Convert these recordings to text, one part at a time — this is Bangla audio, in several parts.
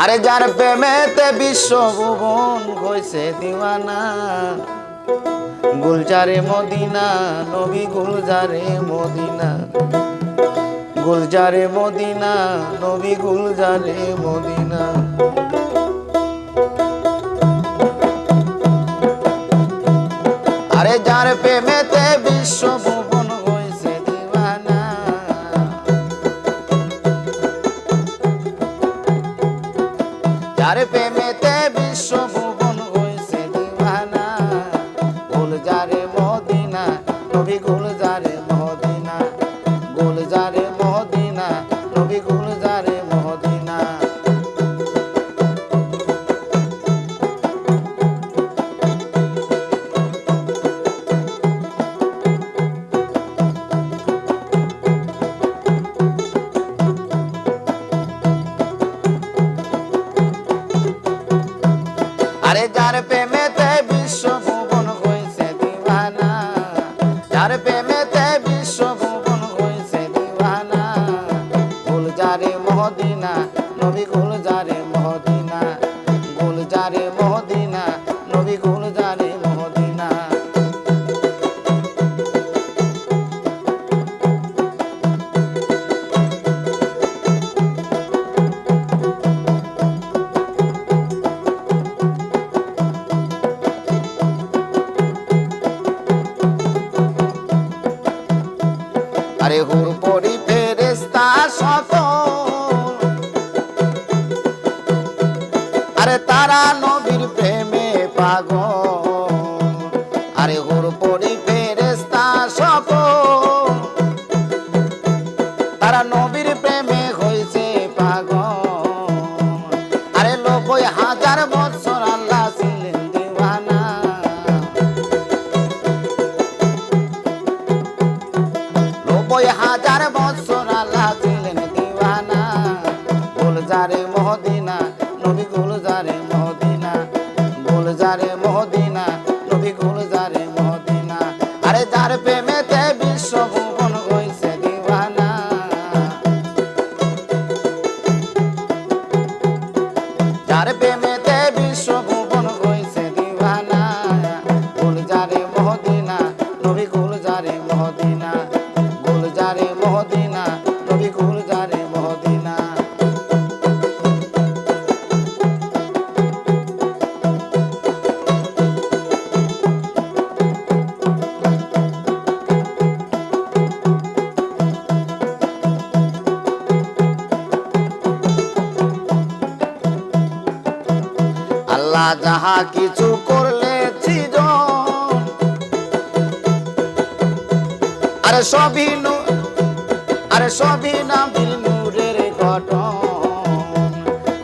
আরে যার প্রেমেতে বিশ্বভুবন হইছে দিওয়ানা, গুলজারে মদিনা নবী গুলজারে মদিনা, গুলজারে মদিনা নবী গুলজারে মদিনা। আরে যার প্রেমেতে বিশ্বভুবন হইছে দিওয়ানা, যার প্রেমেতে বিশ্বভুবন হইছে দিওয়ানা, গুলজারে মদিনা নবী গুলজারে মদিনা, গুলজারে মদিনা নবী গুলজারে মদিনা। আরে যার প্রেমেতে বিশ্বভুবন হইছে দিওয়ানা, যার প্রেমেতে বিশ্বভুবন হইছে দিওয়ানা, গুলজারে মদিনা নবী গুলজারে মদিনা, গুলজারে মদিনা নবী গুলজারে মদিনা। আরে হুর পরি ফেরেশতা সকল, আরে তারা নবীর প্রেমে পাগল। আরে হুর পরি ফেরেশতা সকল, তারা নবীর প্রেমে হইছে পাগল। আরে ৯০,০০০ বছর আল্লাহ ছিলেন দিওয়ানা, ৯০,০০০ বছর আল্লাহ ছিলেন দিওয়ানা, গুলজারে মদিনা নবী গুলজারে মদিনা, গুলজারে মদিনা নবী গুলজারে মদিনা। আরে যার প্রেমেতে বিশ্বভুবন হইছে দিওয়ানা, যার প্রেমেতে বিশ্বভুবন হইছে দিওয়ানা, গুলজারে মদিনা নবী গুলজারে মদিনা, গুলজারে মদিনা নবী গুলজারে মদিনা। আল্লাহ যাহা কিছু করলে সৃজন, আরে সবই আরে সবই নবীর নূরের গঠন।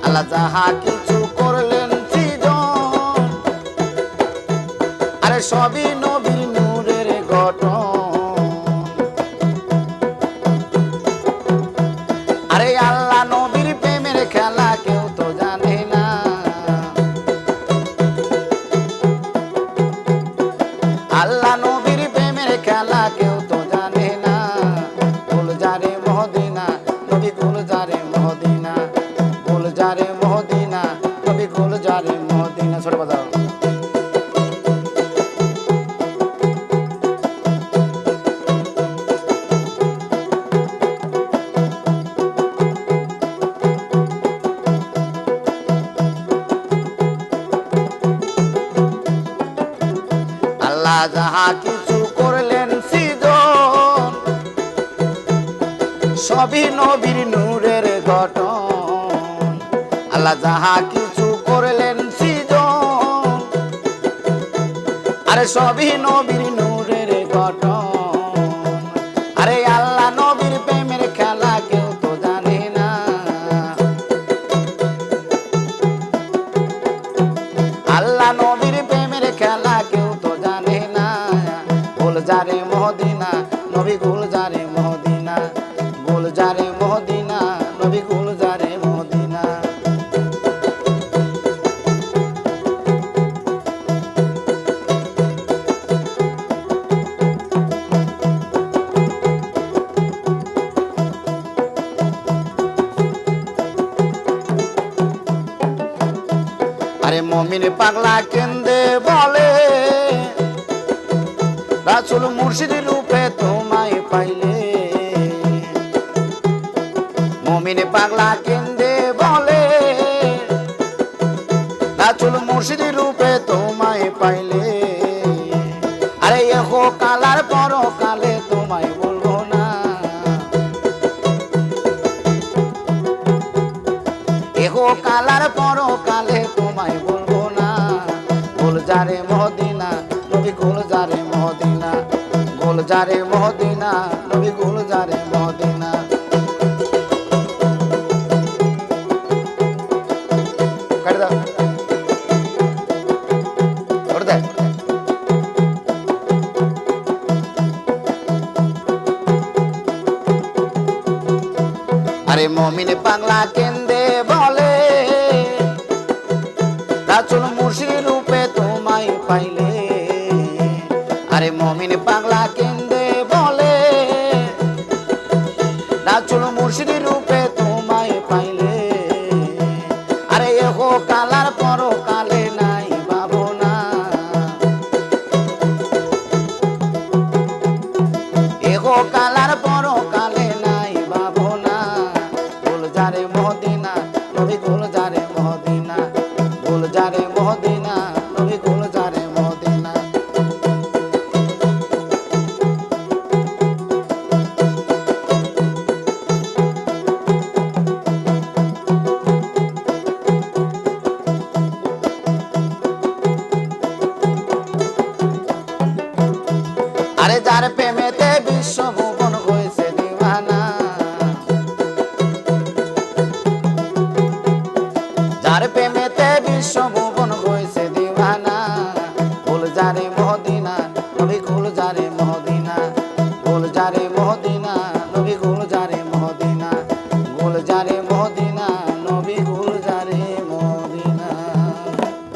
আল্লাহ যাহা কিছু করলেন সৃজন, আরে সবই নবীর নূরের গঠন। আরে আল্লাহ নবীর প্রেমের খেলা কেউ তো জানে না, আল্লাহ নবীর প্রেমের খেলা কেউ তো জানে না। গুলজারে মদিনা নবী গুলজারে মদিনা, গুলজারে মদিনা নবী গুলজারে মদিনা। ছোট বাজাও। আল্লাহ যাহা কিছু করলেন সৃজন, সবই নবীর নূরের গঠন। আল্লাহ যাহা কিছু করলেন সৃজন, আরে সবই নবীর নূরের গঠন। আরে আল্লাহ নবীর প্রেমের খেলা কেউ তো জানে না, আল্লাহ নবীর প্রেমের খেলা কেউ তো জানে না। গুলজারে মদিনা নবী গুলজারে মদিনা, গুলজারে মদিনা নবী গুলজারে মদিনা। আরে মমিন পাগলা কেন্দে বলে রাসূল মুর্শিদ রূপে তোমায় পাইলে মমিন পাগলা কেন্দে বলে রাসূল মুর্শিদ রূপে তোমায় পাইলে আরে এহো কালার পরকালে তোমায় বলবো না এহো কালার পরকালে তোমায় বলবো না গুলজারে মদিনা নবী গুলজারে মদিনা গুলজারে মদিনা নবী গুলজারে মদিনা কাট দাও করে দে আরে মমিন পাগলা কেন্দে বলে রাসূল মুর্শিদ রূপে তোমায় পাইলে আরে মমিন পাগলা কেন্দে বলে রাসূল মুর্শিদ রূপে তোমায় পাইলে আরে এহো কালার পরকালে নাই ভাবনা এহো কালার পরকালে নাই ভাবনা গুলজারে মদিনা নবী গুলজারে মদিনা গুলজারে মদিনা নবী গুলজারে মদিনা আরে যার প্রেমেতে বিশ্বভুবন হয়েছে দিওয়ানা যার প্রেমেতে বিশ্বভুবন হয়েছে দিওয়ানা গুলজারে মদিনা নবী গুলজারে মদিনা গুলজারে মদিনা